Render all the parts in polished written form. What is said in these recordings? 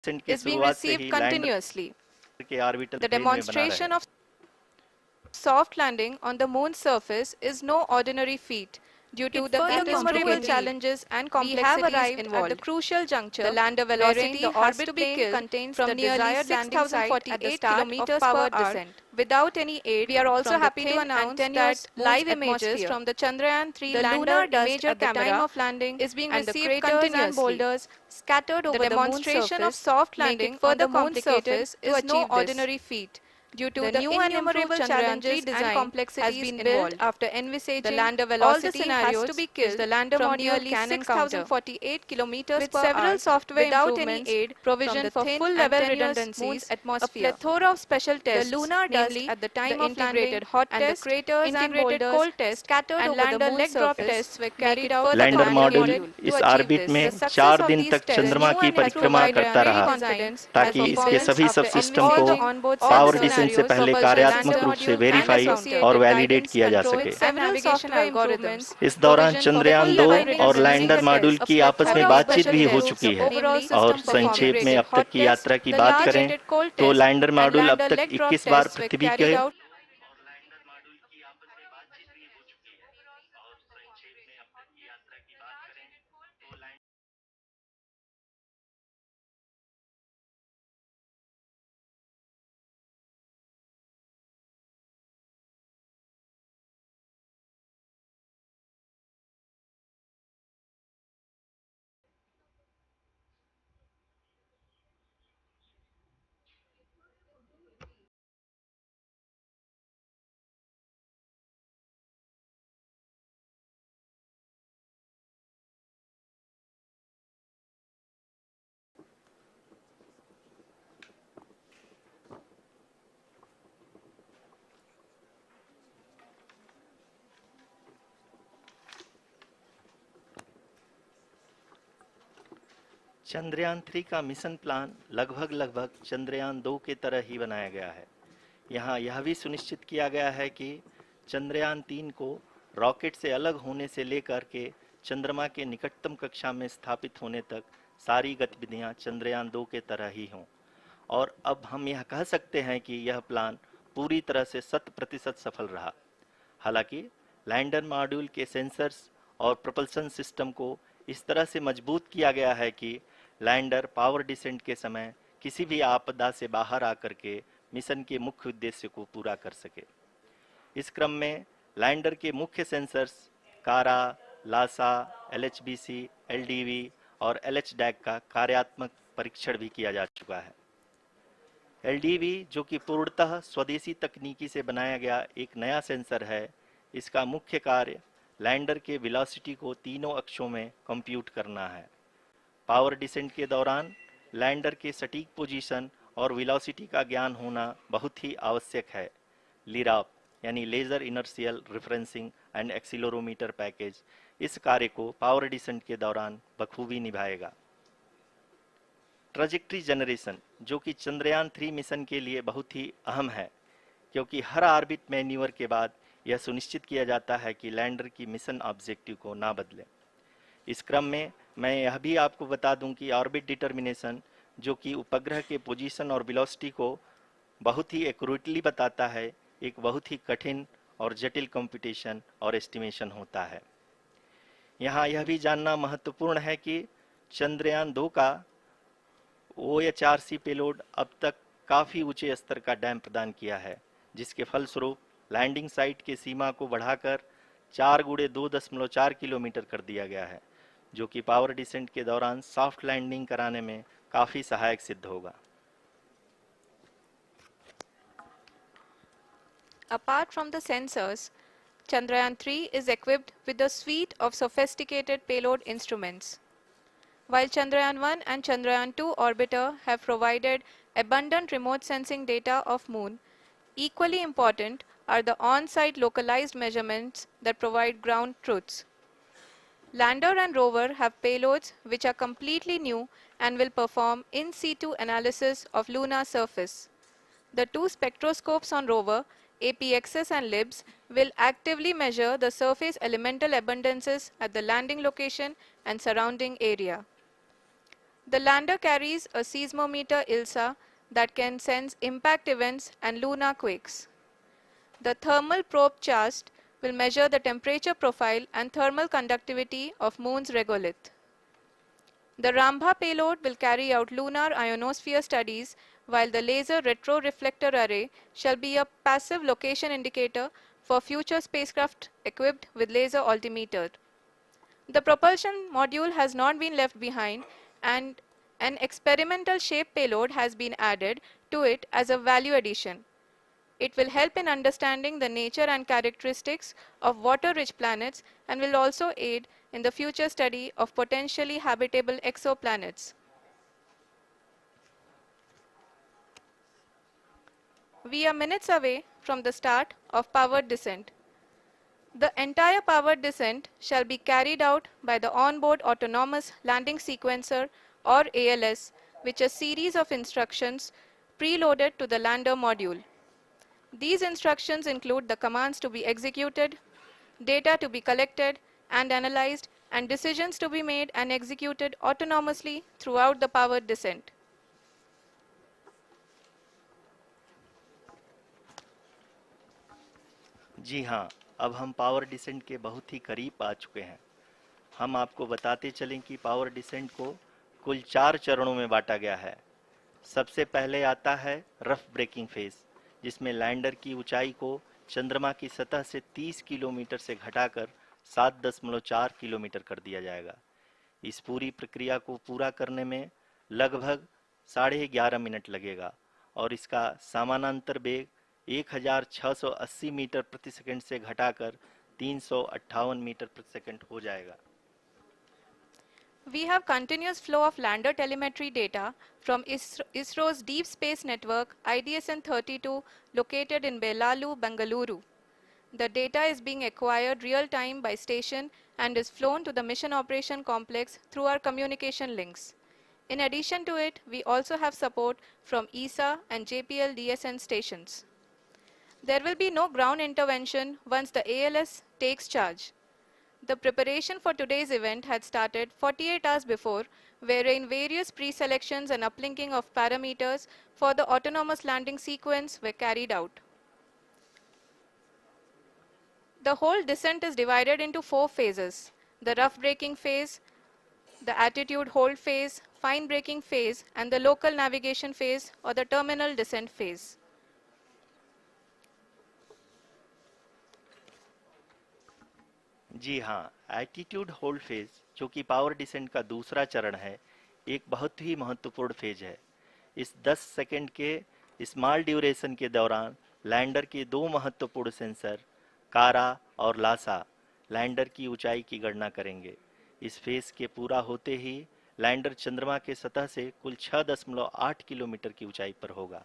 की is being शुरुआत से received ही लैंडर continuously. के ऑर्बिटल The फेज में बना demonstration रहे। of soft landing on the moon's surface is no ordinary feat. Due to the innumerable challenges and complexities involved, at the crucial juncture, the lander velocity the orbit plane contains from the desired landing site at the start of powered descent. Without any aid, we are also happy to announce that live images from the Chandrayaan 3 lander imager camera at the time of landing is being received continuously. And boulders scattered over the demonstration of soft landing on the moon's surface is no ordinary feat. Due to the new and innumerable challenges and complexities has been built after envisaging the lander velocity has to be killed the lander from nearly 6,048 kilometers per hour software without any aid provision for full level redundancies atmosphere. A plethora of special tests, the lunar dust at the time of integrated hot and the craters and boulders cold test scattered and over the leg drop tests were carried out lander module इस orbit में 4 दिन तक चंद्रमा की परिक्रमा करता रहा ताकि इसके सभी सबसिस्टम को पावर डिसेंट से पहले कार्यात्मक रूप से वेरीफाई और वैलिडेट किया जा सके। इस दौरान चंद्रयान 2 और लैंडर मॉड्यूल की आपस में बातचीत भी हो चुकी है। और संक्षेप में अब तक की यात्रा की बात करें तो लैंडर मॉड्यूल अब तक 21 बार पृथ्वी के चंद्रयान 3 का मिशन प्लान लगभग चंद्रयान 2 के तरह ही बनाया गया है। यहाँ यह भी सुनिश्चित किया गया है कि चंद्रयान 3 को रॉकेट से अलग होने से लेकर के चंद्रमा के निकटतम कक्षा में स्थापित होने तक सारी गतिविधियां चंद्रयान 2 के तरह ही हों। और अब हम यह कह सकते हैं कि यह प्लान पूरी तरह से 100% सफल रहा। हालांकि लैंडर मॉड्यूल के सेंसर्स और प्रोपल्शन सिस्टम को इस तरह से मजबूत किया गया है कि लैंडर पावर डिसेंट के समय किसी भी आपदा से बाहर आकर के मिशन के मुख्य उद्देश्य को पूरा कर सके। इस क्रम में लैंडर के मुख्य सेंसर्स कारा, लासा, एलएचबीसी, एलडीवी और एलएचडैक का कार्यात्मक परीक्षण भी किया जा चुका है। एलडीवी जो कि पूर्णतः स्वदेशी तकनीकी से बनाया गया एक नया सेंसर है, इसका मुख्य कार्य लैंडर के वेलोसिटी को तीनों अक्षों में कंप्यूट करना है। पावर डिसेंट के दौरान लैंडर के सटीक पोजीशन और वेलोसिटी का ज्ञान होना बहुत ही आवश्यक है। लिराप यानी laser inertial referencing and accelerometer package इस कार्य को पावर डिसेंट के दौरान बखूबी निभाएगा। ट्रैजेक्टरी जनरेशन जो कि चंद्रयान 3 मिशन के लिए बहुत ही अहम है, क्योंकि हर ऑर्बिट मैन्यूवर के बाद यह सुनिश्चित किया जाता है कि लैंडर की मिशन ऑब्जेक्टिव को ना बदले। इस क्रम में मैं यह भी आपको बता दूं कि ऑर्बिट डिटर्मिनेशन जो कि उपग्रह के पोजीशन और वेलोसिटी को बहुत ही एक्यूरेटली बताता है, एक बहुत ही कठिन और जटिल कंप्यूटेशन और एस्टिमेशन होता है। यहाँ यह भी जानना महत्वपूर्ण है कि चंद्रयान 2 का OHRC पेलोड अब तक काफ़ी ऊंचे स्तर का डैम प्रदान किया है, जिसके फलस्वरूप लैंडिंग साइट की सीमा को बढ़ाकर 4 गुणे 2.4 किलोमीटर कर दिया गया है, जो कि पावर डिसेंट के दौरान सॉफ्ट लैंडिंग कराने में काफ़ी सहायक सिद्ध होगा। Apart from the sensors, Chandrayaan 3 is equipped with a suite of sophisticated payload instruments. While Chandrayaan 1 and Chandrayaan 2 orbiter have provided abundant remote sensing data of Moon, equally important are the on-site localized measurements that provide ground truths. Lander and rover have payloads which are completely new and will perform in situ analysis of lunar surface. The two spectroscopes on rover, APXS and LIBS, will actively measure the surface elemental abundances at the landing location and surrounding area. The lander carries a seismometer ILSA that can sense impact events and lunar quakes. The thermal probe CHAST will measure the temperature profile and thermal conductivity of Moon's regolith. The Rambha payload will carry out lunar ionosphere studies, while the laser retroreflector array shall be a passive location indicator for future spacecraft equipped with laser altimeter. The propulsion module has not been left behind, and an experimental shape payload has been added to it as a value addition. It will help in understanding the nature and characteristics of water-rich planets and will also aid in the future study of potentially habitable exoplanets. We are minutes away from the start of powered descent. The entire powered descent shall be carried out by the onboard autonomous landing sequencer, or ALS, which is a series of instructions preloaded to the lander module. These instructions include the commands to be executed, data to be collected and analyzed, and decisions to be made and executed autonomously throughout the powered descent. जी हाँ, अब हम power descent के बहुत ही करीब आ चुके हैं। हम आपको बताते चलें कि पावर डिसेंट को कुल 4 चरणों में बांटा गया है। सबसे पहले आता है रफ ब्रेकिंग फेज, जिसमें लैंडर की ऊंचाई को चंद्रमा की सतह से 30 किलोमीटर से घटाकर 7.4 किलोमीटर कर दिया जाएगा। इस पूरी प्रक्रिया को पूरा करने में लगभग 11.5 मिनट लगेगा और इसका समानांतर वेग 1680 मीटर प्रति सेकंड से घटाकर 358 मीटर प्रति सेकंड हो जाएगा। We have continuous flow of lander telemetry data from ISRO's Deep Space Network IDSN-32 located in Belalu, Bengaluru. The data is being acquired real-time by station and is flown to the Mission Operation Complex through our communication links. In addition to it, we also have support from ESA and JPL DSN stations. There will be no ground intervention once the ALS takes charge. The preparation for today's event had started 48 hours before, wherein various pre-selections and uplinking of parameters for the autonomous landing sequence were carried out. The whole descent is divided into 4 phases: the rough braking phase, the attitude hold phase, fine braking phase, and the local navigation phase or the terminal descent phase. जी हाँ, attitude hold phase, जो कि power descent का दूसरा चरण है, एक बहुत ही महत्वपूर्ण फेज है। इस 10 सेकंड के स्मॉल ड्यूरेशन के दौरान लैंडर के 2 महत्वपूर्ण सेंसर कारा और लासा लैंडर की ऊंचाई की गणना करेंगे। इस फेज के पूरा होते ही लैंडर चंद्रमा के सतह से कुल 6.8 किलोमीटर की ऊंचाई पर होगा।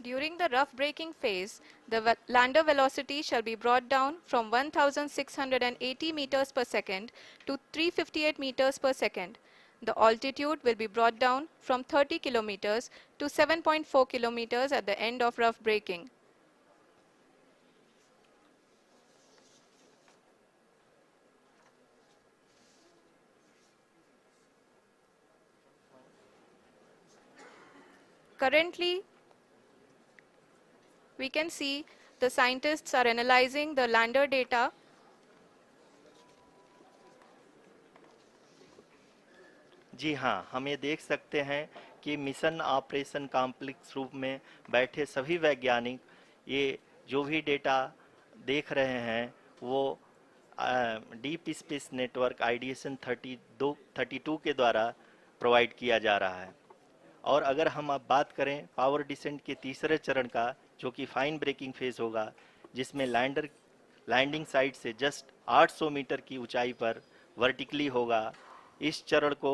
During the rough braking phase, the lander velocity shall be brought down from 1680 meters per second to 358 meters per second. The altitude will be brought down from 30 kilometers to 7.4 kilometers at the end of rough braking. Currently, we can see the scientists are analyzing the lander data. जी हाँ, हम ये देख सकते हैं कि mission operation complex रूप में बैठे सभी वैज्ञानिक ये जो भी डेटा देख रहे हैं वो डीप स्पेस नेटवर्क IDSN 32 के द्वारा प्रोवाइड किया जा रहा है। और अगर हम अब बात करें पावर डिसेंट के तीसरे चरण का, जो कि फाइन ब्रेकिंग फेज होगा, जिसमें लैंडिंग साइट से जस्ट 800 मीटर की ऊंचाई पर वर्टिकली होगा। इस चरण को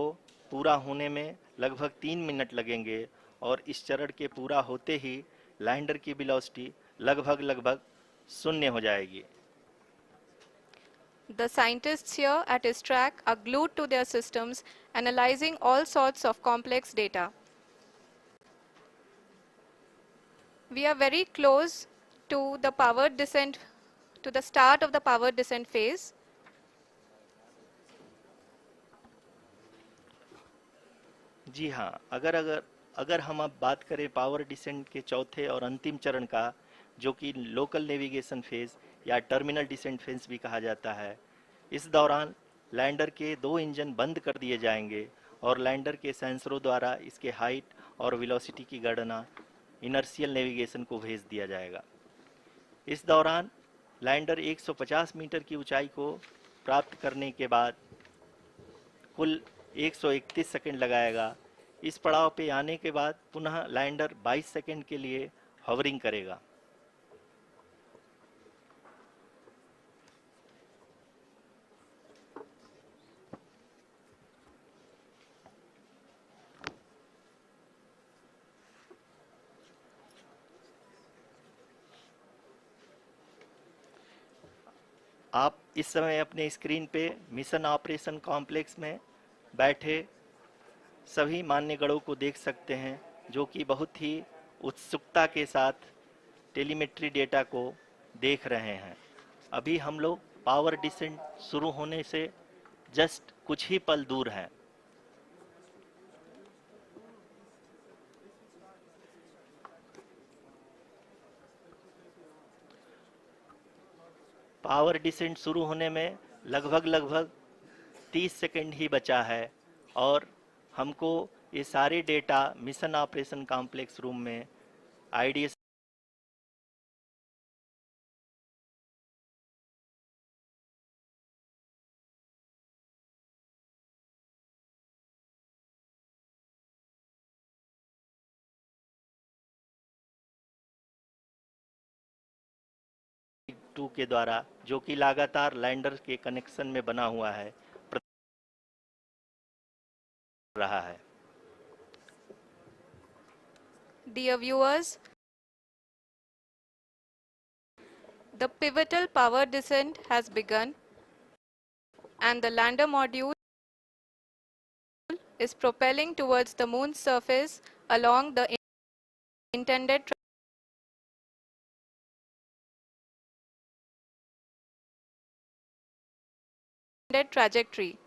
पूरा होने में लगभग 3 मिनट लगेंगे और इस चरण के पूरा होते ही लैंडर की वेलोसिटी लगभग 0 हो जाएगी। The scientists here at his track are glued to their systems, analyzing all sorts of complex data. We are very close to the powered descent, to the start of the powered descent phase. जी हाँ, अगर अगर अगर हम अब बात करें power descent के चौथे और अंतिम चरण का, जो कि लोकल नेविगेशन फेज या टर्मिनल डिसेंट फेज भी कहा जाता है, इस दौरान लैंडर के दो इंजन बंद कर दिए जाएंगे और लैंडर के सेंसरों द्वारा इसके हाइट और वेलोसिटी की गणना इनर्शियल नेविगेशन को भेज दिया जाएगा। इस दौरान लैंडर 150 मीटर की ऊंचाई को प्राप्त करने के बाद कुल 131 सेकंड लगाएगा। इस पड़ाव पे आने के बाद पुनः लैंडर 22 सेकंड के लिए हॉवरिंग करेगा। आप इस समय अपने स्क्रीन पे मिशन ऑपरेशन कॉम्प्लेक्स में बैठे सभी मान्यगढ़ों को देख सकते हैं, जो कि बहुत ही उत्सुकता के साथ टेलीमेट्री डेटा को देख रहे हैं। अभी हम लोग पावर डिसेंट शुरू होने से जस्ट कुछ ही पल दूर हैं। पावर डिसेंट शुरू होने में लगभग 30 सेकंड ही बचा है और हमको ये सारे data mission operation complex room में आईडीएस टू के द्वारा, जो कि लगातार लैंडर के कनेक्शन में बना हुआ है, रहा है। Dear viewers, the pivotal power descent has begun and the lander module is propelling towards the moon's surface along the intended trajectory.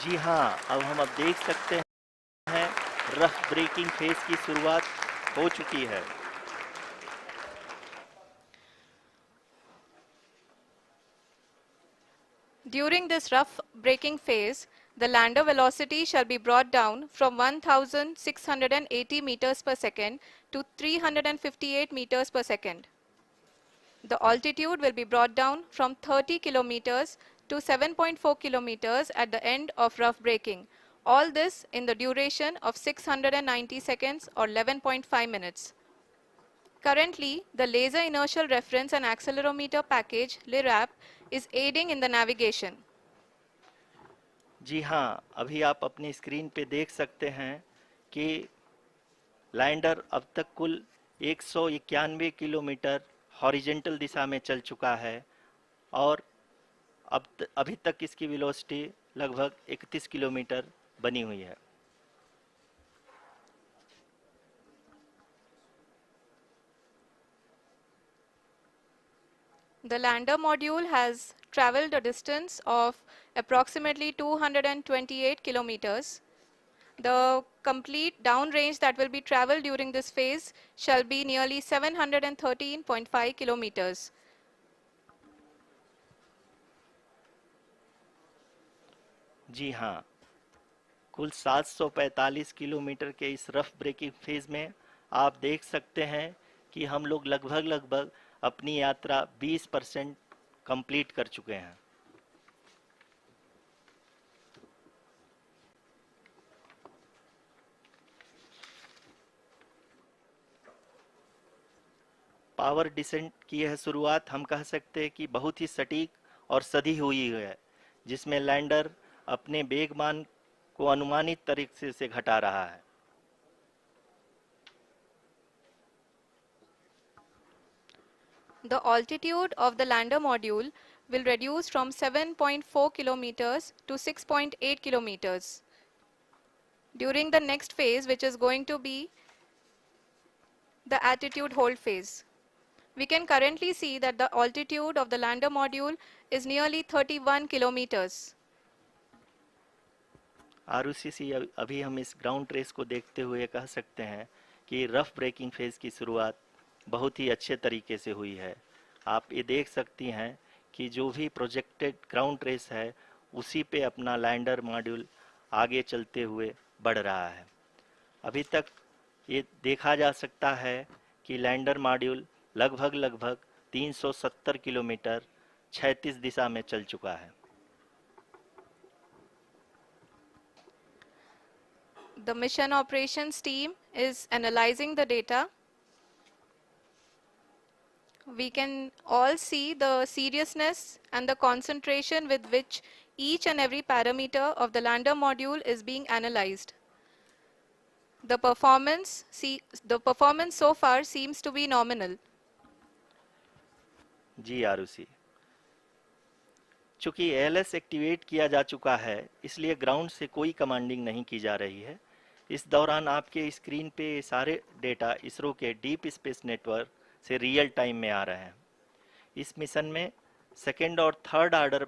जी हाँ, अब देख सकते हैं रफ ब्रेकिंग फेज की शुरुआत हो चुकी है। During this rough braking phase, the lander velocity shall be brought down from 1680 meters per second to 358 meters per second. The altitude will be brought down from 30 kilometers to 7.4 kilometers at the end of rough braking. All this in the duration of 690 seconds or 11.5 minutes. Currently, the Laser Inertial Reference and Accelerometer package (LIRAP) is aiding in the navigation. जी हाँ, अभी आप अपनी screen पे देख सकते हैं कि lander अब तक कुल 191 किलोमीटर हॉरिजेंटल दिशा में चल चुका है और अभी तक इसकी वेलोसिटी लगभग 31 किलोमीटर बनी हुई है। The lander module has traveled a distance of approximately 228 kilometers. The complete downrange that will be traveled during this phase shall be nearly 713.5 kilometers. जी हाँ, कुल 745 किलोमीटर के इस रफ ब्रेकिंग फेज में आप देख सकते हैं कि हम लोग लगभग अपनी यात्रा 20% कंप्लीट कर चुके हैं। पावर डिसेंट की यह शुरुआत हम कह सकते हैं कि बहुत ही सटीक और सधी हुई है, जिसमें लैंडर अपने वेगमान को अनुमानित तरीके से घटा रहा है। The altitude of the lander module will reduce from 7.4 kilometers to 6.8 kilometers. during the next phase, which is going to be the attitude hold phase. We can currently see that the altitude of the lander module is nearly 31 kilometers. Arushi, अभी हम इस ground trace को देखते हुए कह सकते हैं कि रफ ब्रेकिंग फेज की शुरुआत बहुत ही अच्छे तरीके से हुई है। आप ये देख सकती हैं कि जो भी प्रोजेक्टेड ग्राउंड ट्रेस है उसी पे अपना लैंडर मॉड्यूल आगे चलते हुए बढ़ रहा है। अभी तक ये देखा जा सकता है कि लैंडर मॉड्यूल लगभग 370 किलोमीटर क्षैतिज दिशा में चल चुका है। The mission operations team is analyzing the data. We can all see the seriousness and the concentration with which each and every parameter of the lander module is being analyzed. The performance so far seems to be nominal. जी आरुषि, चूंकि ALS activate किया जा चुका है इसलिए ground से कोई commanding नहीं की जा रही है। इस दौरान आपके स्क्रीन पे सारे डेटा इसरो के डीप स्पेस नेटवर्क से रियल टाइम में आ रहे हैं। इस मिशन में सेकेंड और थर्ड ऑर्डर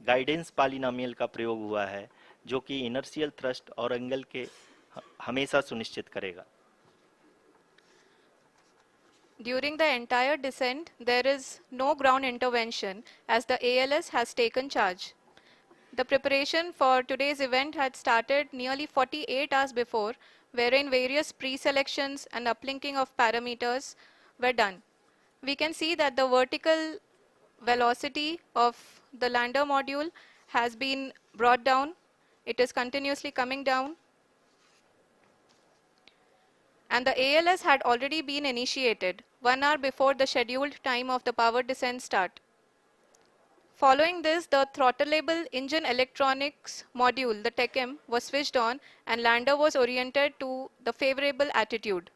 गाइडेंस पॉलिनोमियल का प्रयोग हुआ है जो कि इनर्शियल थ्रस्ट और एंगल के हमेशा सुनिश्चित करेगा। During the entire descent, there is no ground intervention as the ALS has taken charge. The preparation for today's event had started nearly 48 hours before, wherein various pre-selections and uplinking of parameters were done. We can see that the vertical velocity of the lander module has been brought down. It is continuously coming down. And the ALS had already been initiated 1 hour before the scheduled time of the power descent start. Following this, the throttleable engine electronics module, the TECM, was switched on and lander was oriented to the favorable attitude.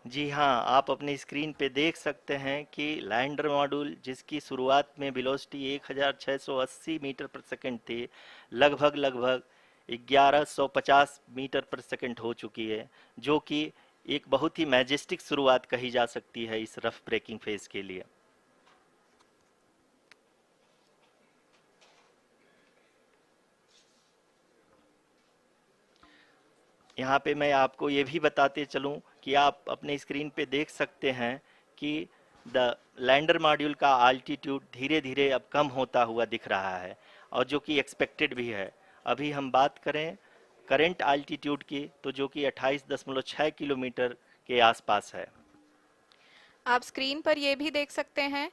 जी हाँ, आप अपनी screen पे देख सकते हैं कि lander module जिसकी शुरुआत में वेलोसिटी 1680 मीटर पर सेकंड थी, लगभग 1150 मीटर पर सेकंड हो चुकी है, जो कि एक बहुत ही मैजेस्टिक शुरुआत कही जा सकती है इस रफ ब्रेकिंग फेज के लिए। यहाँ पे मैं आपको ये भी बताते चलूँ कि आप अपने स्क्रीन पे देख सकते हैं कि द लैंडर मॉड्यूल का आल्टीट्यूड धीरे धीरे अब कम होता हुआ दिख रहा है और जो कि एक्सपेक्टेड भी है। अभी हम बात करें करंट आल्टीट्यूड की तो जो कि 28.6 किलोमीटर के आसपास है। आप स्क्रीन पर ये भी देख सकते हैं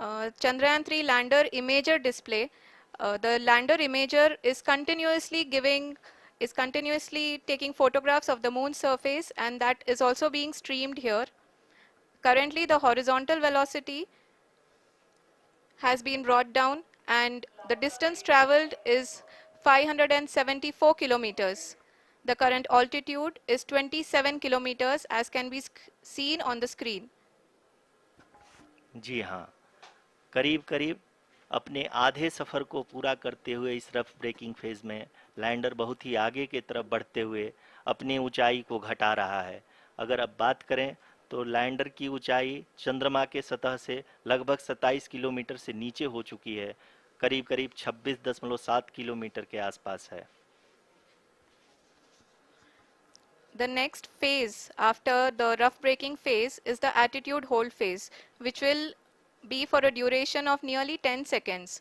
Chandrayaan 3 lander imager display. The lander imager is continuously taking photographs of the moon surface, and that is also being streamed here. Currently the horizontal velocity has been brought down and the distance traveled is 574 kilometers. The current altitude is 27 kilometers as can be seen on the screen. जी हाँ, करीब अपने आधे सफ़र को पूरा करते हुए इस rough breaking phase में लैंडर बहुत ही आगे की तरफ बढ़ते हुए अपनी ऊंचाई को घटा रहा है। अगर अब बात करें तो लैंडर की ऊंचाई चंद्रमा के सतह से लगभग 27 किलोमीटर से नीचे हो चुकी है, करीब 26.7 किलोमीटर के आसपास है। The next phase after the rough braking phase is the attitude hold phase, which will be for a duration of nearly 10 seconds.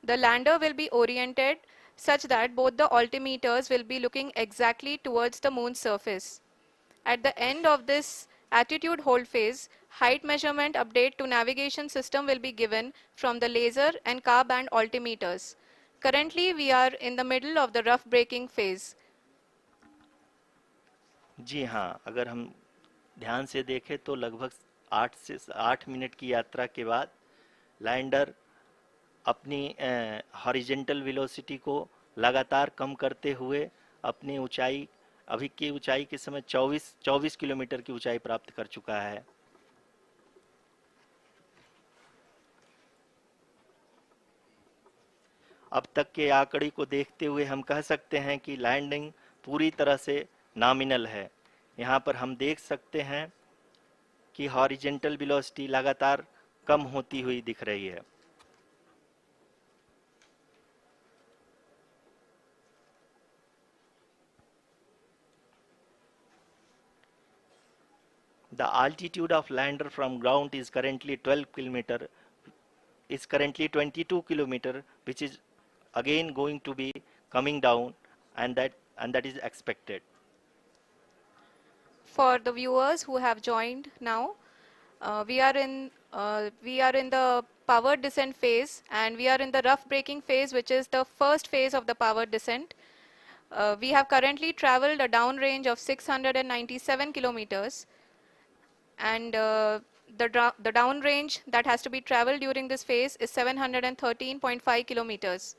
The lander will be oriented such that both the altimeters will be looking exactly towards the moon's surface. At the end of this attitude hold phase, height measurement update to navigation system will be given from the laser and car band altimeters. Currently, we are in the middle of the rough braking phase. जी हाँ, अगर हम ध्यान से देखें तो लगभग 8 minute की यात्रा के बाद लैंडर अपनी हॉरिजेंटल वेलोसिटी को लगातार कम करते हुए अपनी ऊंचाई अभी की ऊंचाई के समय 24 किलोमीटर की ऊंचाई प्राप्त कर चुका है। अब तक के आंकड़े को देखते हुए हम कह सकते हैं कि लैंडिंग पूरी तरह से नॉमिनल है। यहाँ पर हम देख सकते हैं कि हॉरिजेंटल वेलोसिटी लगातार कम होती हुई दिख रही है। The altitude of lander from ground is currently 22 kilometer, which is again going to be coming down, and that is expected. For the viewers who have joined now, we are in the power descent phase, and we are in the rough braking phase, which is the first phase of the power descent. We have currently traveled a downrange of 697 kilometers, and the downrange that has to be traveled during this phase is 713.5 kilometers.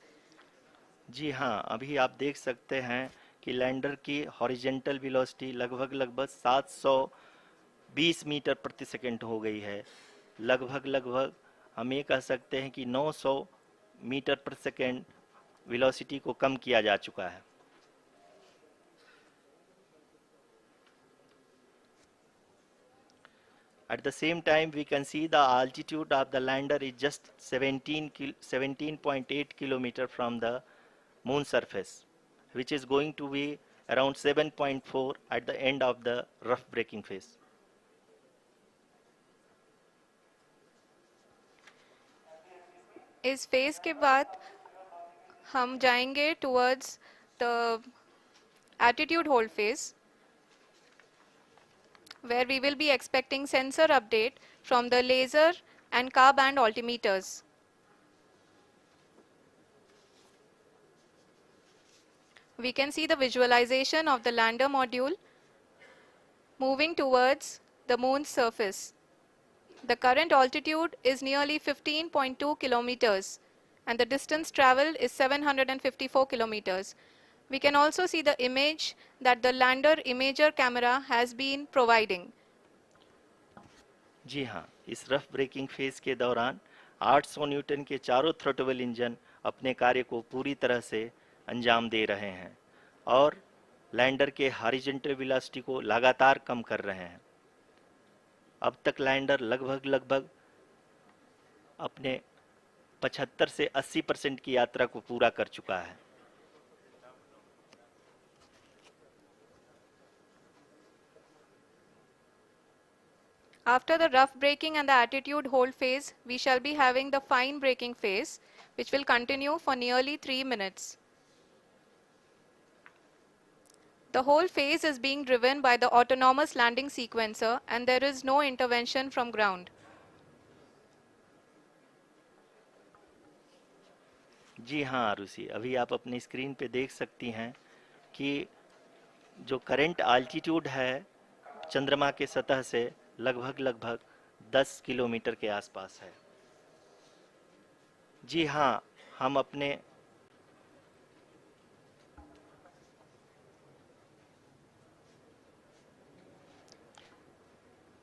जी हाँ, अभी आप देख सकते हैं कि lander की horizontal velocity लगभग 720 metre प्रति सेकंड हो गई है। लगभग हम ये कह सकते हैं कि 900 मीटर प्रति सेकंड वेलोसिटी को कम किया जा चुका है। At the same time, we can see the altitude of the lander is just 17.8 kilometer from the moon surface, which is going to be around 7.4 at the end of the rough braking phase. इस phase के बाद हम जाएंगे towards the attitude hold phase, where we will be expecting sensor update from the laser and car band altimeters. We can see the visualization of the lander module moving towards the moon's surface. The current altitude is nearly 15.2 kilometers, and the distance traveled is 754 kilometers. We can also see the image that the lander imager camera has been providing. जी हाँ, इस rough breaking phase के दौरान 800 Newton के चारों throttle engine अपने कार्य को पूरी तरह से अंजाम दे रहे हैं और लैंडर के हॉरिजॉन्टल वेलोसिटी को लगातार कम कर रहे हैं। अब तक लैंडर लगभग अपने 75 से 80% की यात्रा को पूरा कर चुका है। After the rough braking and the attitude hold phase, we shall be having the fine braking phase, which will continue for nearly 3 minutes. The whole phase is being driven by the autonomous landing sequencer, and there is no intervention from ground. जी हाँ आरुषि, अभी आप अपनी screen पे देख सकती हैं कि जो करंट आल्टीट्यूड है चंद्रमा के सतह से लगभग 10 किलोमीटर के आसपास है। जी हाँ, हम अपने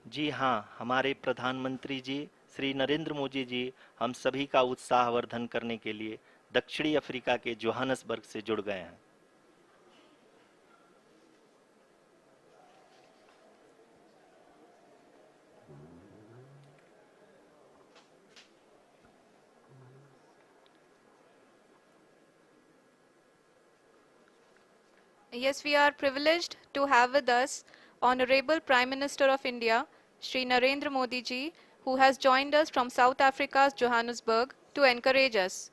जी हाँ, हमारे प्रधानमंत्री जी श्री नरेंद्र मोदी जी हम सभी का उत्साहवर्धन करने के लिए दक्षिणी अफ्रीका के जोहानसबर्ग से जुड़ गए हैं। Yes, we are privileged to have with us Honorable Prime Minister of India, Shri Narendra Modi ji, who has joined us from South Africa's Johannesburg to encourage us.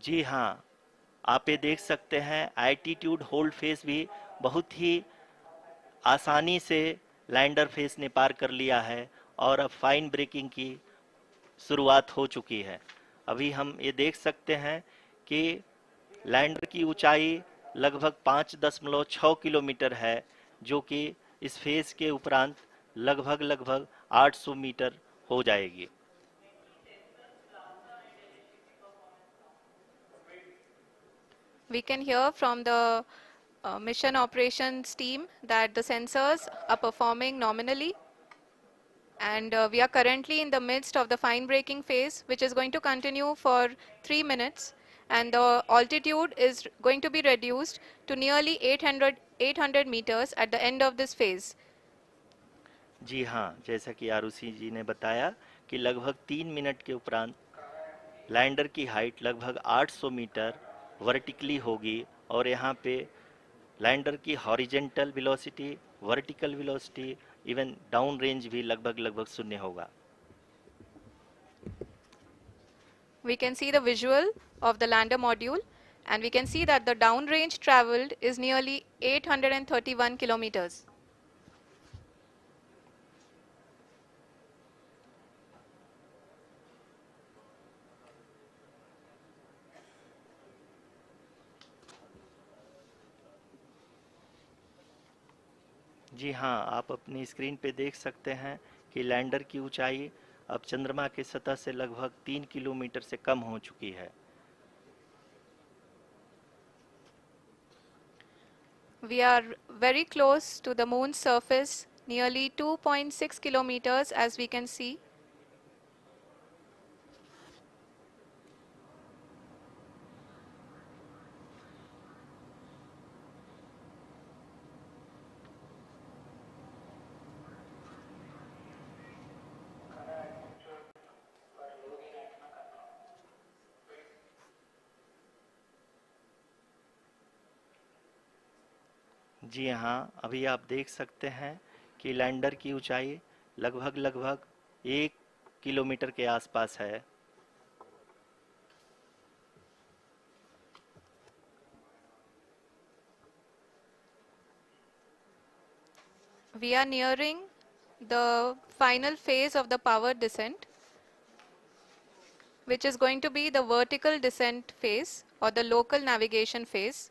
जी हाँ, आप ये देख सकते हैं एल्टीट्यूड होल्ड फेस भी बहुत ही आसानी से लैंडर फेस ने पार कर लिया है और अब फाइन ब्रेकिंग की शुरुआत हो चुकी है। अभी हम ये देख सकते हैं कि लैंडर की ऊंचाई लगभग 5.6 किलोमीटर है, जो कि इस फेज के उपरांत लगभग 800 मीटर हो जाएगी। We can hear from the mission operations team that the sensors are performing nominally, and we are currently in the midst of the fine braking phase, which is going to continue for 3 minutes, and the altitude is going to be reduced to nearly 800 meters at the end of this phase. जी हाँ, जैसा कि आरुषि जी ने बताया कि लगभग 3 minute के उपरांत lander की हाइट लगभग 800 मीटर वर्टिकली होगी और यहाँ पे लैंडर की horizontal velocity, vertical velocity, even down range भी लगभग लगभग शून्य होगा। We can see the visual of the lander module, and we can see that the downrange traveled is nearly 831 kilometers. जी हाँ, आप अपनी स्क्रीन पे देख सकते हैं कि लैंडर की ऊंचाई अब चंद्रमा की सतह से लगभग 3 किलोमीटर से कम हो चुकी है। We are very close to the moon's surface, nearly 2.6 kilometers as we can see. जी हाँ, अभी आप देख सकते हैं कि लैंडर की ऊंचाई लगभग लगभग 1 किलोमीटर के आसपास है। We are nearing the final phase of the power descent, which is going to be the vertical descent phase or the local navigation phase.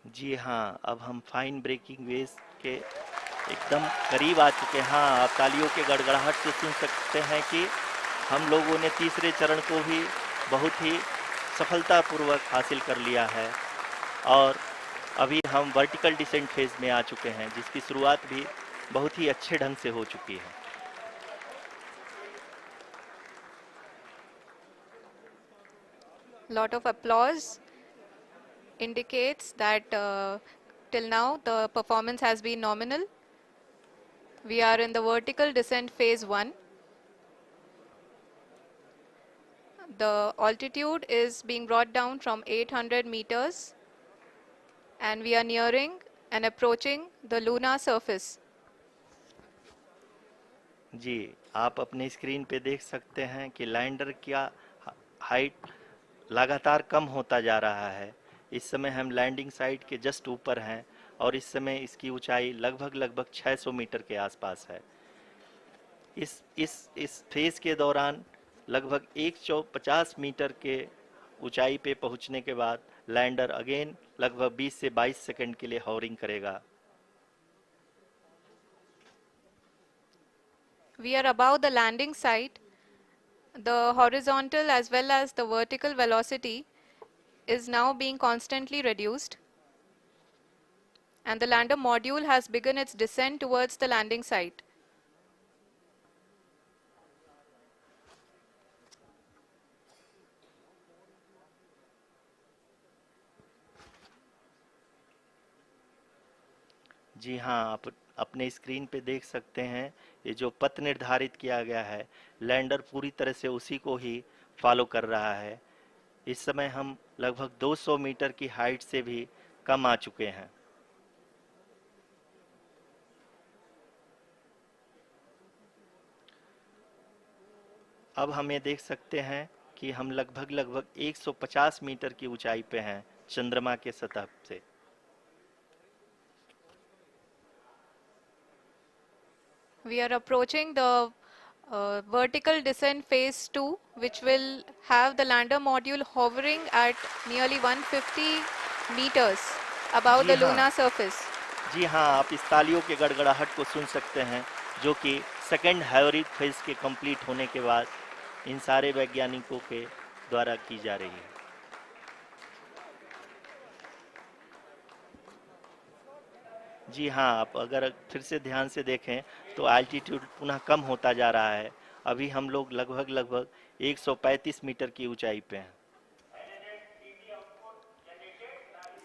जी हाँ, अब हम फाइन ब्रेकिंग वेव के एकदम करीब आ चुके हैं। हाँ, आप तालियों के गड़गड़ाहट से सुन सकते हैं कि हम लोगों ने तीसरे चरण को भी बहुत ही सफलतापूर्वक हासिल कर लिया है और अभी हम वर्टिकल डिसेंट फेज में आ चुके हैं, जिसकी शुरुआत भी बहुत ही अच्छे ढंग से हो चुकी है। Lot of applause indicates that till now the performance has been nominal. We are in the vertical descent phase 1. The altitude is being brought down from 800 meters, and we are nearing and approaching the lunar surface. जी, आप अपने screen पे देख सकते हैं कि lander का height लगातार कम होता जा रहा है। इस समय हम लैंडिंग साइट के जस्ट ऊपर हैं और इस समय इसकी ऊंचाई लगभग लगभग 600 मीटर के आसपास है। इस फेज के दौरान लगभग 150 मीटर के ऊंचाई पे पहुंचने के बाद लैंडर अगेन लगभग 20 से 22 सेकंड के लिए हॉवरिंग करेगा। We are above the landing site. The horizontal as well as the vertical velocity is now being constantly reduced, and the lander module has begun its descent towards the landing site. जी हाँ, आप अपने screen पे देख सकते हैं ये जो पथ निर्धारित किया गया है, लैंडर पूरी तरह से उसी को ही फॉलो कर रहा है। इस समय हम लगभग 200 मीटर की हाइट से भी कम आ चुके हैं। अब हम ये देख सकते हैं कि हम लगभग लगभग 150 मीटर की ऊंचाई पे हैं चंद्रमा के सतह से। We are approaching the vertical descent phase 2, which will have the lander module hovering at nearly 150 meters above ji the हाँ, lunar surface. जी हाँ, आप इस तालियों के गड़गड़ाहट को सुन सकते हैं, जो कि सेकंड हाइब्रिड फेज के कंप्लीट होने के बाद इन सारे वैज्ञानिकों के द्वारा की जा रही है। जी हाँ, आप अगर फिर से ध्यान से देखें तो एल्टीट्यूड पुनः कम होता जा रहा है। अभी हम लोग लगभग लगभग 135 मीटर की ऊंचाई पे हैं।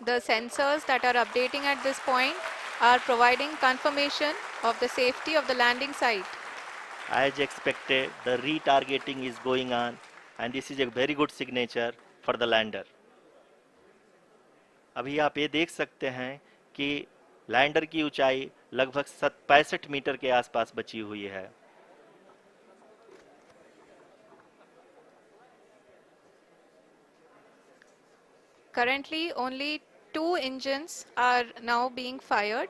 The sensors that are updating at this point are providing confirmation of the safety of the landing site. As expected, the retargeting is going on, and this is a very good signature for the lander. अभी आप ये देख सकते हैं कि lander की ऊंचाई लगभग 65 मीटर के आसपास बची हुई है। Currently, only 2 engines are now being fired,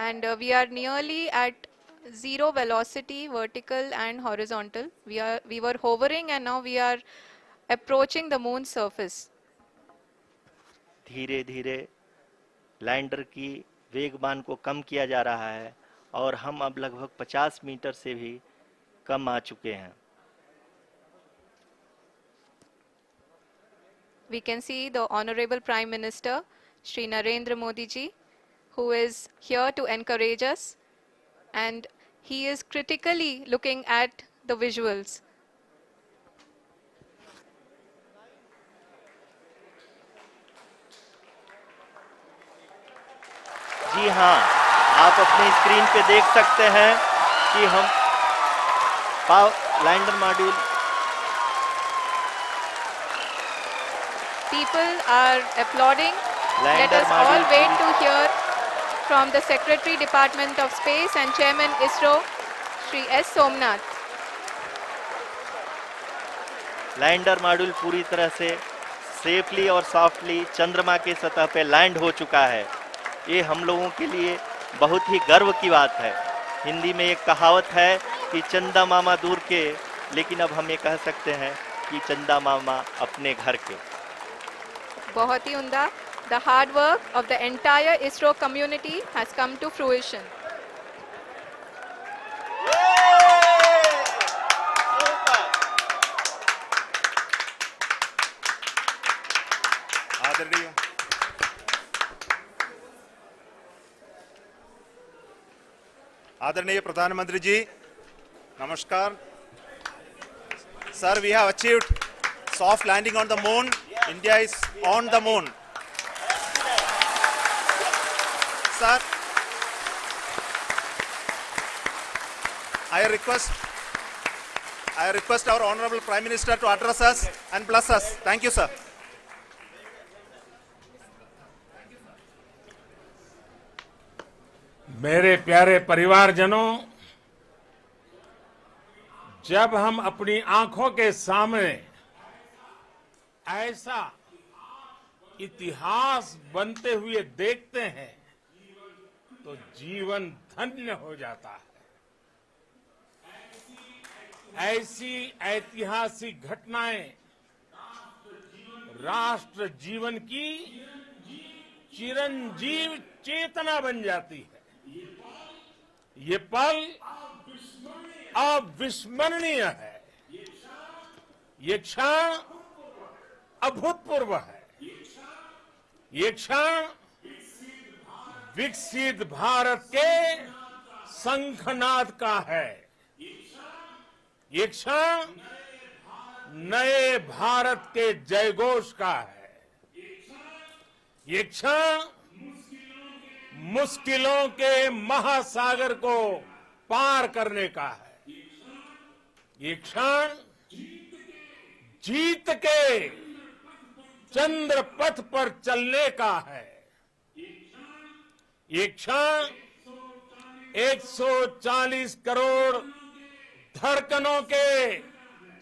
and we are nearly at zero velocity, vertical and horizontal. We were hovering, and now we are approaching the moon's surface. धीरे धीरे लैंडर की वेगमान को कम किया जा रहा है और हम अब लगभग 50 मीटर से भी कम आ चुके हैं। We can see the Honorable Prime Minister, Shri Narendra Modi ji, who is here to encourage us, and he is critically looking at the visuals. जी हाँ, आप अपनी स्क्रीन पे देख सकते हैं कि हम lander module People are applauding. Let us all wait to hear from the Secretary Department of Space and Chairman ISRO, Shri S. Somnath. Lander module पूरी तरह से सेफली और सॉफ्टली चंद्रमा के सतह पे लैंड हो चुका है। ये हम लोगों के लिए बहुत ही गर्व की बात है। हिंदी में एक कहावत है कि चंदा मामा दूर के, लेकिन अब हम ये कह सकते हैं कि चंदा मामा अपने घर के। बहुत ही उम्दा. The hard work of the entire ISRO community has come to fruition. आदरणीय प्रधानमंत्री जी, नमस्कार. Sir, we have achieved soft landing on the moon. India is on the moon. Sir, I request our Honorable Prime Minister to address us and bless us. Thank you, sir. मेरे प्यारे परिवारजनों, जब हम अपनी आंखों के सामने ऐसा इतिहास बनते हुए देखते हैं तो जीवन धन्य हो जाता है। ऐसी ऐतिहासिक घटनाएं राष्ट्र जीवन की चिरंजीव चेतना बन जाती है। ये पल अविस्मरणीय है। ये क्षण अभूतपूर्व है। ये क्षण विकसित भारत के शंखनाद का है। ये क्षण नए भारत के जयघोष का है। ये क्षण मुश्किलों के महासागर को पार करने का है। ये क्षण जीत के चंद्र पथ पर चलने का है। ये क्षण 140 करोड़ धड़कनों के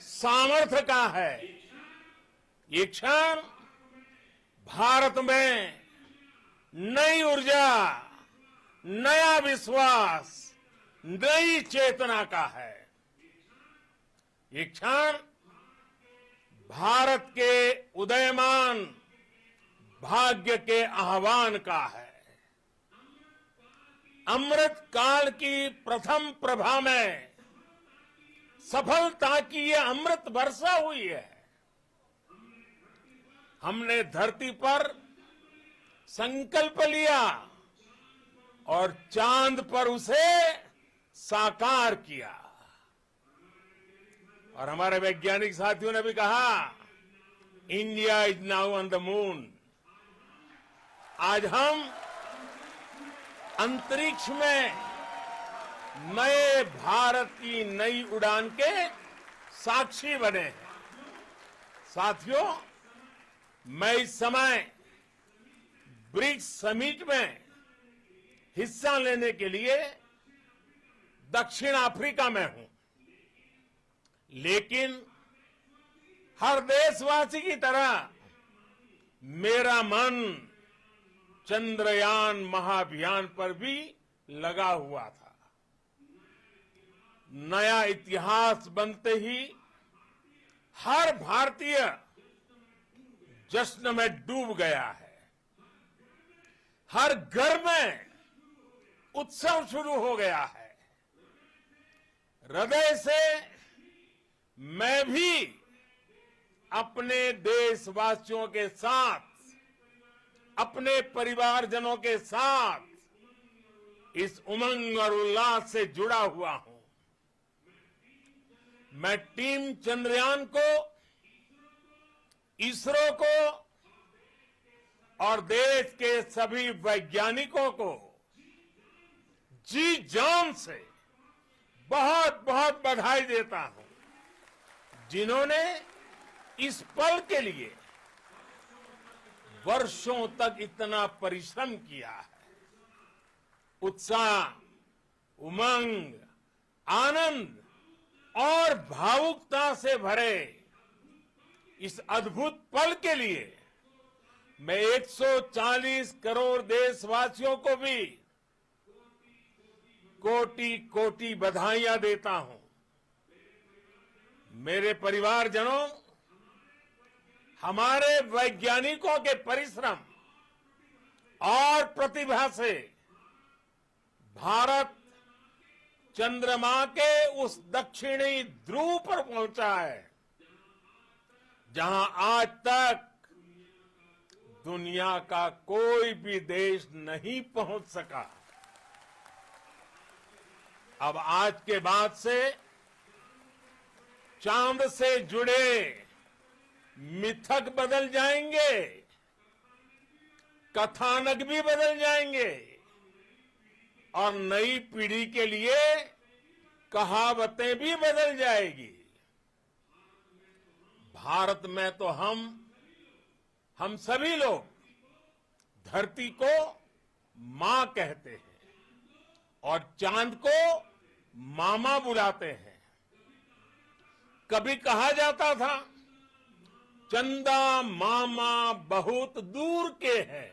सामर्थ्य का है। ये क्षण भारत में नई ऊर्जा, नया विश्वास, नई चेतना का है। ये क्षण भारत के उदयमान भाग्य के आह्वान का है। अमृत काल की प्रथम प्रभा में सफलता की ये अमृत वर्षा हुई है। हमने धरती पर संकल्प लिया और चांद पर उसे साकार किया। और हमारे वैज्ञानिक साथियों ने भी कहा, India is now on the moon. आज हम अंतरिक्ष में नए भारत की नई उड़ान के साक्षी बने हैं। साथियों, मैं इस समय ब्रिक्स समिट में हिस्सा लेने के लिए दक्षिण अफ्रीका में हूं, लेकिन हर देशवासी की तरह मेरा मन चंद्रयान महाअभियान पर भी लगा हुआ था। नया इतिहास बनते ही हर भारतीय जश्न में डूब गया है। हर घर में उत्सव शुरू हो गया है। हृदय से मैं भी अपने देशवासियों के साथ, अपने परिवारजनों के साथ इस उमंग और उल्लास से जुड़ा हुआ हूं। मैं टीम चंद्रयान को, इसरो को और देश के सभी वैज्ञानिकों को जी जान से बहुत बहुत बधाई देता हूं, जिन्होंने इस पल के लिए वर्षों तक इतना परिश्रम किया है। उत्साह, उमंग, आनंद और भावुकता से भरे इस अद्भुत पल के लिए मैं 140 करोड़ देशवासियों को भी कोटि कोटि बधाइयां देता हूं। मेरे परिवारजनों, हमारे वैज्ञानिकों के परिश्रम और प्रतिभा से भारत चंद्रमा के उस दक्षिणी ध्रुव पर पहुंचा है, जहां आज तक दुनिया का कोई भी देश नहीं पहुंच सका। अब आज के बाद से चांद से जुड़े मिथक बदल जाएंगे, कथानक भी बदल जाएंगे और नई पीढ़ी के लिए कहावतें भी बदल जाएगी। भारत में तो हम सभी लोग धरती को मां कहते हैं और चांद को मामा बुलाते हैं। कभी कहा जाता था, चंदा मामा बहुत दूर के हैं।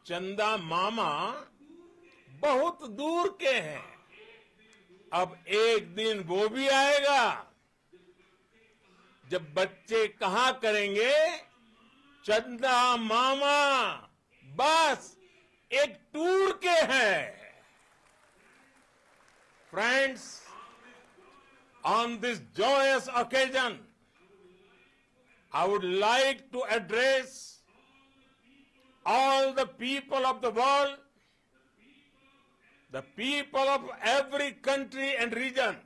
चंदा मामा बहुत दूर के हैं। अब एक दिन वो भी आएगा जब बच्चे कहा करेंगे, चंदा मामा बस एक टूर के हैं। Friends, on this joyous occasion, I would like to address all the people of the world, the people of every country and region.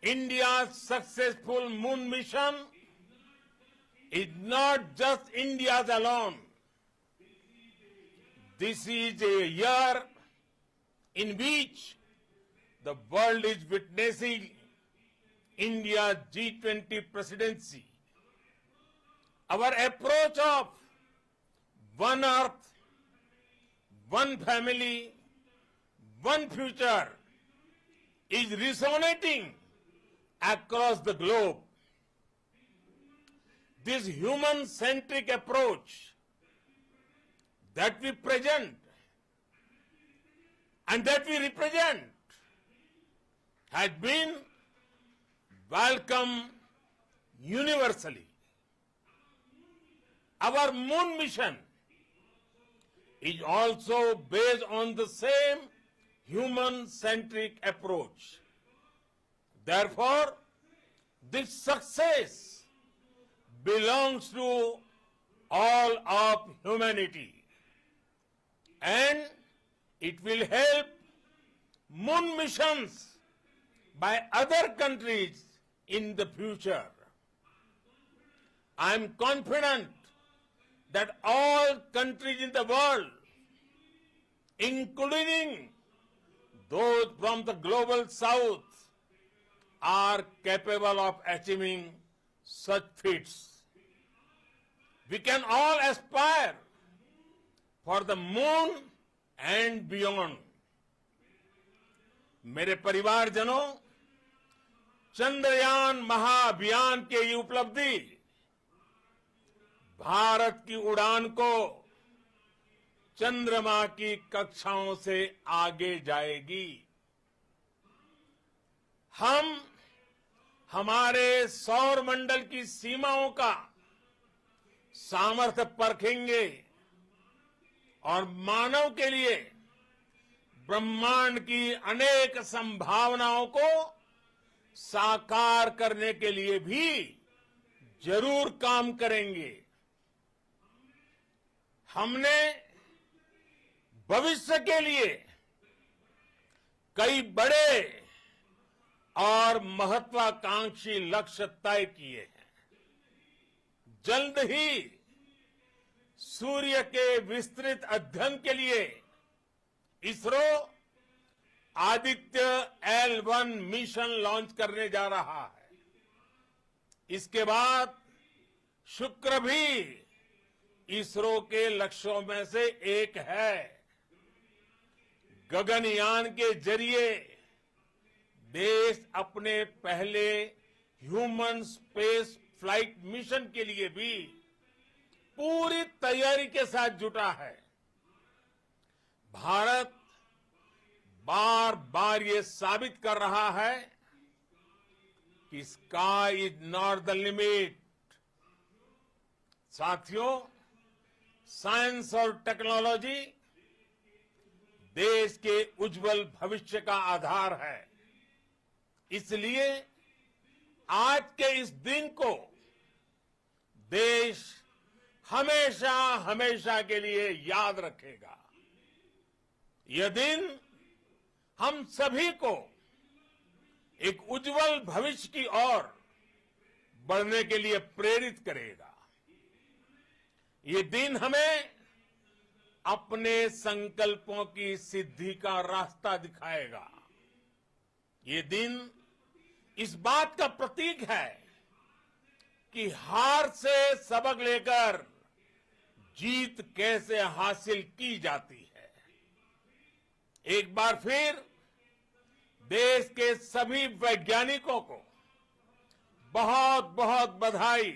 India's successful moon mission is not just India's alone. This is a year in which the world is witnessing India's G20 presidency. Our approach of one earth, one family, one future is resonating across the globe. This human-centric approach that we present and that we represent has been welcomed universally. Our moon mission is also based on the same human-centric approach. Therefore, this success belongs to all of humanity. and it will help moon missions by other countries in the future. I am confident that all countries in the world, including those from the global south, are capable of achieving such feats. We can all aspire for the moon and beyond. मेरे परिवारजनों, चंद्रयान महाअभियान के ये उपलब्धि भारत की उड़ान को चंद्रमा की कक्षाओं से आगे जाएगी। हम हमारे सौर मंडल की सीमाओं का सामर्थ्य परखेंगे और मानव के लिए ब्रह्मांड की अनेक संभावनाओं को साकार करने के लिए भी जरूर काम करेंगे। हमने भविष्य के लिए कई बड़े और महत्वाकांक्षी लक्ष्य तय किए हैं। जल्द ही सूर्य के विस्तृत अध्ययन के लिए ISRO Aditya L1 mission launch करने जा रहा है। इसके बाद शुक्र भी इसरो के लक्ष्यों में से एक है। गगनयान के जरिए देश अपने पहले ह्यूमन स्पेस फ्लाइट मिशन के लिए भी पूरी तैयारी के साथ जुटा है। भारत बार बार ये साबित कर रहा है कि sky is not the limit. साथियों, साइंस और टेक्नोलॉजी देश के उज्जवल भविष्य का आधार है। इसलिए आज के इस दिन को देश हमेशा हमेशा के लिए याद रखेगा। यह दिन हम सभी को एक उज्जवल भविष्य की ओर बढ़ने के लिए प्रेरित करेगा। ये दिन हमें अपने संकल्पों की सिद्धि का रास्ता दिखाएगा। ये दिन इस बात का प्रतीक है कि हार से सबक लेकर जीत कैसे हासिल की जाती है। एक बार फिर देश के सभी वैज्ञानिकों को बहुत बहुत बधाई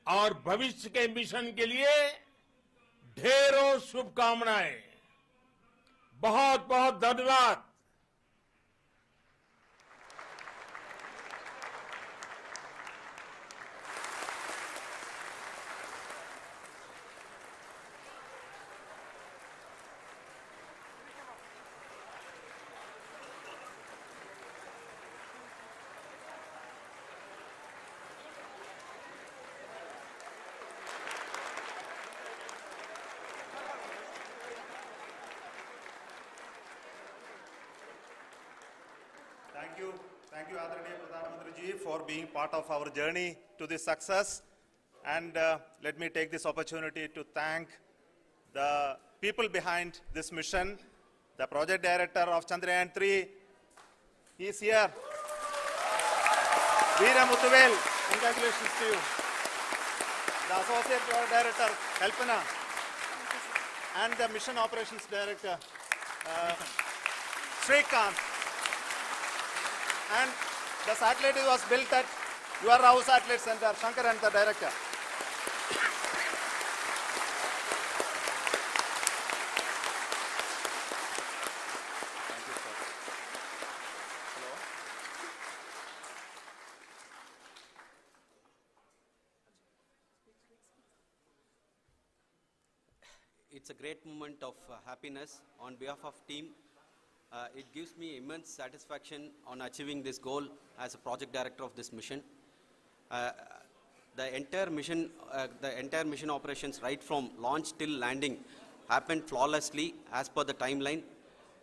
और भविष्य के मिशन के लिए ढेरों शुभकामनाएं। बहुत बहुत धन्यवाद। Thank you, Adharaniya Pradhan Mantri ji, for being part of our journey to this success. And let me take this opportunity to thank the people behind this mission. The project director of Chandryan 3, he is here. Veera Muthuvel, congratulations to you. The associate project director, Kalpana, and the mission operations director, Srikanth. And the satellite was built at your Rao Satellite Center, Shankar and the director. Thank you, sir. Hello. It's a great moment of happiness on behalf of team. It gives me immense satisfaction on achieving this goal as a project director of this mission. The entire mission operations, right from launch till landing, happened flawlessly as per the timeline,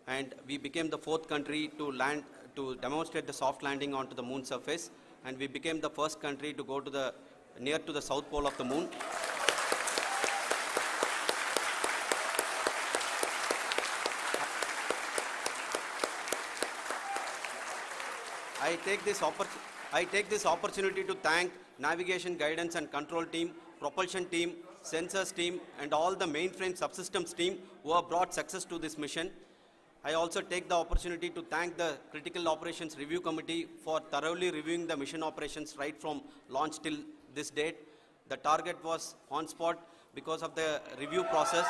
and we became the 4th country to land to demonstrate the soft landing onto the moon surface, and we became the first country to go to the near to the south pole of the moon. I take this opportunity to thank navigation, guidance and control team, propulsion team, sensors team and all the mainframe subsystems team who have brought success to this mission. I also take the opportunity to thank the Critical Operations Review Committee for thoroughly reviewing the mission operations right from launch till this date. The target was on spot because of the review process.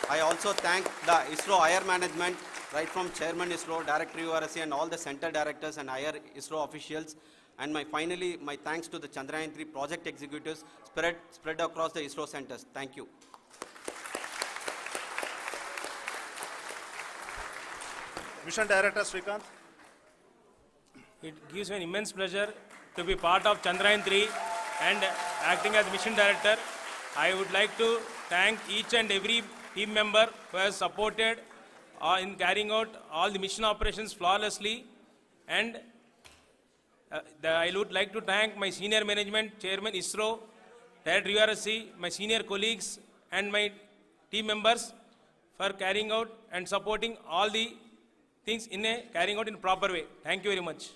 I also thank the ISRO higher management, right from Chairman ISRO, Director URSC and all the center directors and higher ISRO officials. And finally, my thanks to the Chandrayaan 3 project executives spread across the ISRO centers. Thank you. Mission Director Srikanth. It gives me an immense pleasure to be part of Chandryan 3 and acting as Mission Director. I would like to thank each and every team member who has supported in carrying out all the mission operations flawlessly. And I would like to thank my senior management, Chairman ISRO, Director URSC, my senior colleagues and my team members for carrying out and supporting all the things carrying out in a proper way. Thank you very much.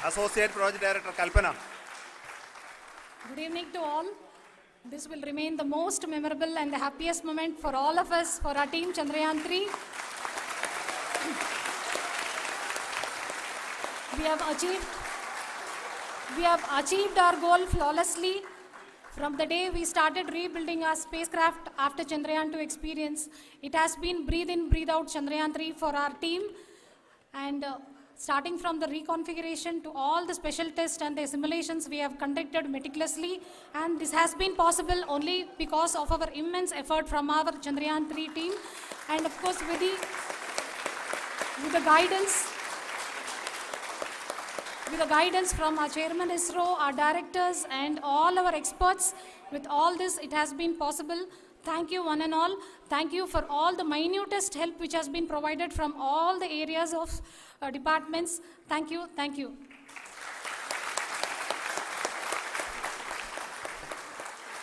Associate Project Director Kalpana. Good evening to all. This will remain the most memorable and the happiest moment for all of us, for our team Chandrayaan 3. We have achieved our goal flawlessly. From the day we started rebuilding our spacecraft after Chandrayaan 2 experience, it has been breathe in, breathe out Chandrayaan 3 for our team. And starting from the reconfiguration to all the special tests and the simulations we have conducted meticulously. And this has been possible only because of our immense effort from our Chandrayaan 3 team. And of course with the guidance from our Chairman ISRO, our directors and all our experts. With all this, it has been possible. Thank you one and all. Thank you for all the minutest help which has been provided from all the areas of departments. Thank you. Thank you.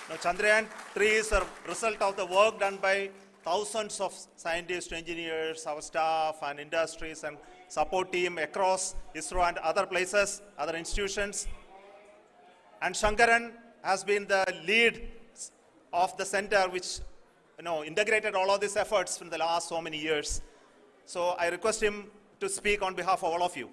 Now, Chandrayaan 3 is a result of the work done by thousands of scientists, engineers, our staff and industries and support team across ISRO and other places, other institutions. And Shankaran has been the lead of the center which integrated all of these efforts in the last so many years. So I request him to speak on behalf of all of you.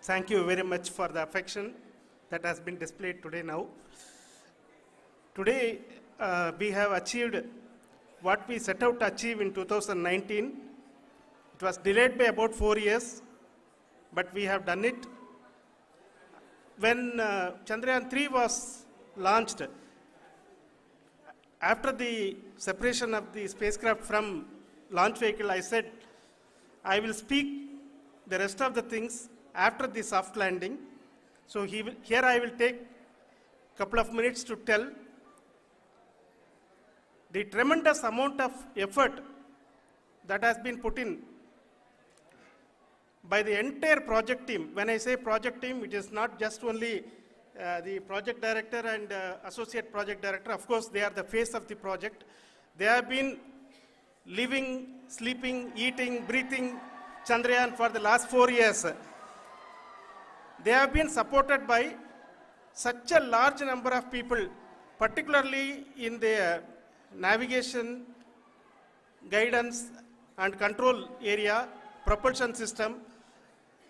Thank you very much for the affection that has been displayed today now. Today, we have achieved what we set out to achieve in 2019. It was delayed by about 4 years, but we have done it. When Chandrayaan 3 was launched, after the separation of the spacecraft from launch vehicle, I said, I will speak the rest of the things after the soft landing. So here I will take a couple of minutes to tell the tremendous amount of effort that has been put in by the entire project team. When I say project team, it is not just only the project director and associate project director. Of course, they are the face of the project. They have been living, sleeping, eating, breathing Chandrayaan for the last 4 years. They have been supported by such a large number of people, particularly in the navigation, guidance and control area, propulsion system.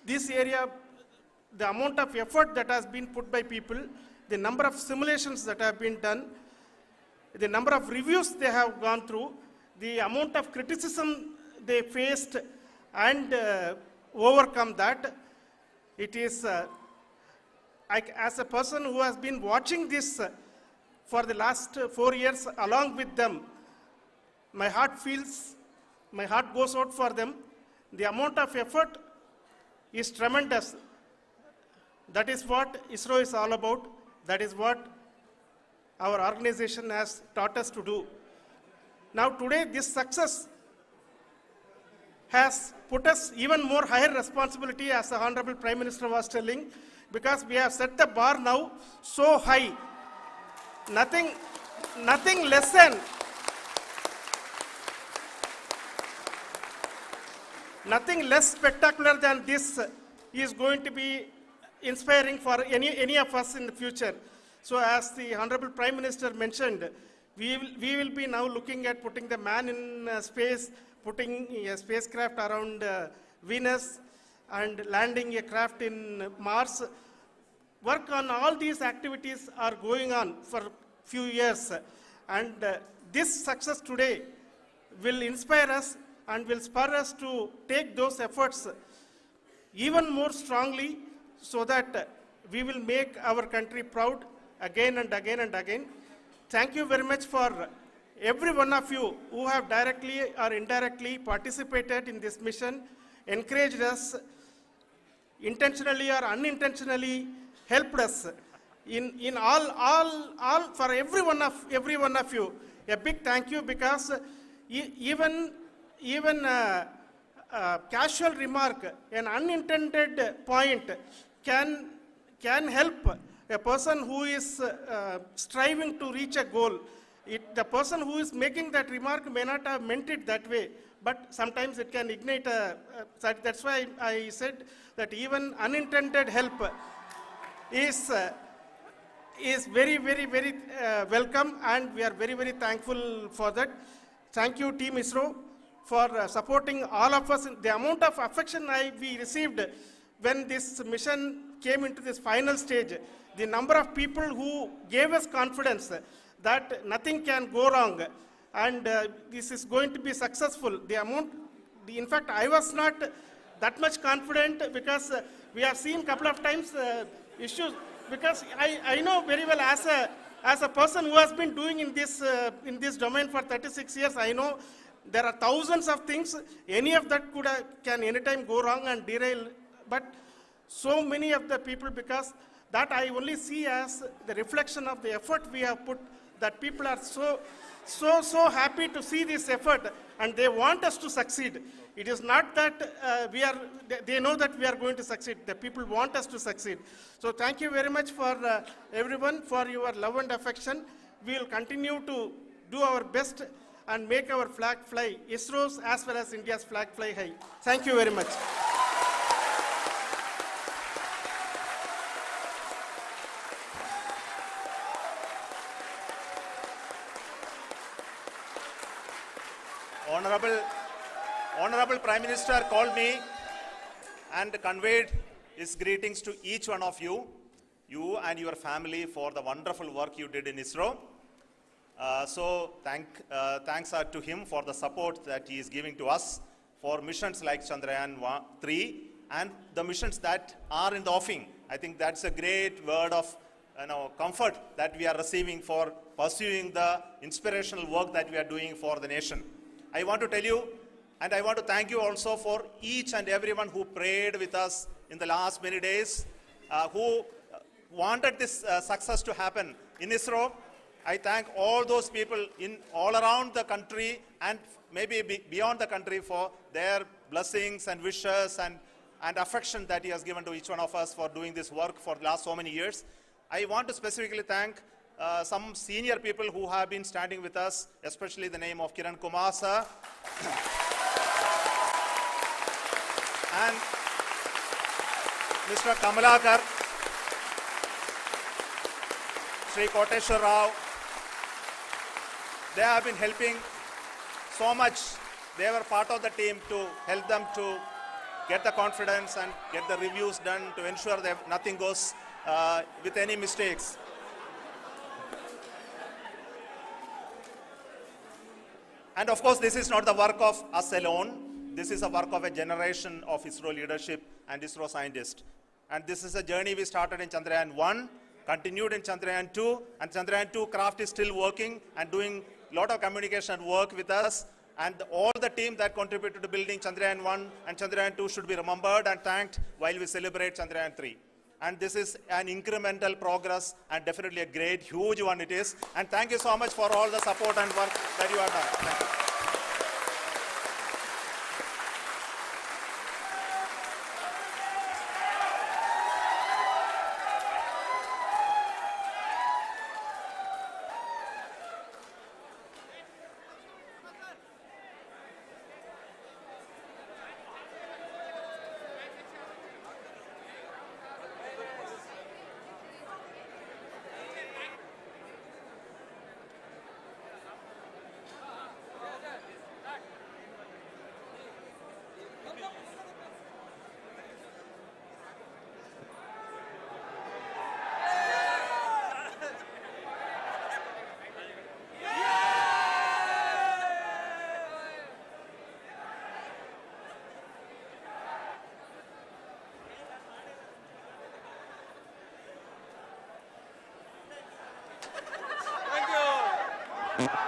This area, the amount of effort that has been put by people, the number of simulations that have been done, the number of reviews they have gone through, the amount of criticism they faced and overcome that, it is as a person who has been watching this for the last 4 years along with them, my heart goes out for them. The amount of effort is tremendous. That is what ISRO is all about. That is what our organization has taught us to do. Now today, this success has put us even more higher responsibility, as the Honorable Prime Minister was telling, because we have set the bar now so high. Nothing less than nothing less spectacular than this is going to be inspiring for any of us in the future. So as the Honorable Prime Minister mentioned, we will be now looking at putting the man in space, putting a spacecraft around Venus, and landing a craft in Mars. Work on all these activities are going on for few years. And this success today will inspire us and will spur us to take those efforts even more strongly, so that we will make our country proud again and again and again. Thank you very much for every one of you who have directly or indirectly participated in this mission, encouraged us, intentionally or unintentionally helped us in all for every one of you. A big thank you, because even casual remark, an unintended point can help a person who is striving to reach a goal. The person who is making that remark may not have meant it that way, but sometimes it can ignite that's why I said that even unintended help is very, very, very welcome, and we are very, very thankful for that. Thank you, Team ISRO, for supporting all of us. The amount of affection we received when this mission came into this final stage, the number of people who gave us confidence that nothing can go wrong, and this is going to be successful. In fact, I was not that much confident, because we have seen a couple of times issues, because I know very well, as a person who has been doing in this domain for 36 years, I know there are thousands of things. Any of that can anytime go wrong and derail. But so many of the people, because that I only see as the reflection of the effort we have put, that people are so happy to see this effort, and they want us to succeed. It is not that they know that we are going to succeed. The people want us to succeed. So thank you very much for everyone, for your love and affection. We will continue to do our best and make our flag fly, ISRO's as well as India's flag fly high. Thank you very much. Honorable Prime Minister called me and conveyed his greetings to each one of you and your family, for the wonderful work you did in ISRO. So thanks are to him for the support that he is giving to us for missions like Chandryan 3 and the missions that are in the offing. I think that's a great word of comfort that we are receiving for pursuing the inspirational work that we are doing for the nation. I want to tell you, and I want to thank you also for each and everyone who prayed with us in the last many days, who wanted this success to happen in ISRO. I thank all those people all around the country and maybe beyond the country for their blessings and wishes and affection that he has given to each one of us for doing this work for the last so many years. I want to specifically thank some senior people who have been standing with us, especially the name of Kiran Kumar sir and Mr. Kamalakar, Sri Koteshwar Rao. They have been helping so much. They were part of the team to help them to get the confidence and get the reviews done to ensure that nothing goes with any mistakes. And of course, this is not the work of us alone. This is a work of a generation of ISRO leadership and ISRO scientists. And this is a journey we started in Chandrayaan 1, continued in Chandrayaan 2, and Chandrayaan 2 craft is still working and doing a lot of communication work with us. And all the team that contributed to building Chandrayaan 1 and Chandrayaan 2 should be remembered and thanked while we celebrate Chandrayaan 3. And this is an incremental progress and definitely a great, huge one it is. And thank you so much for all the support and work that you have done. Thank you. Thank you.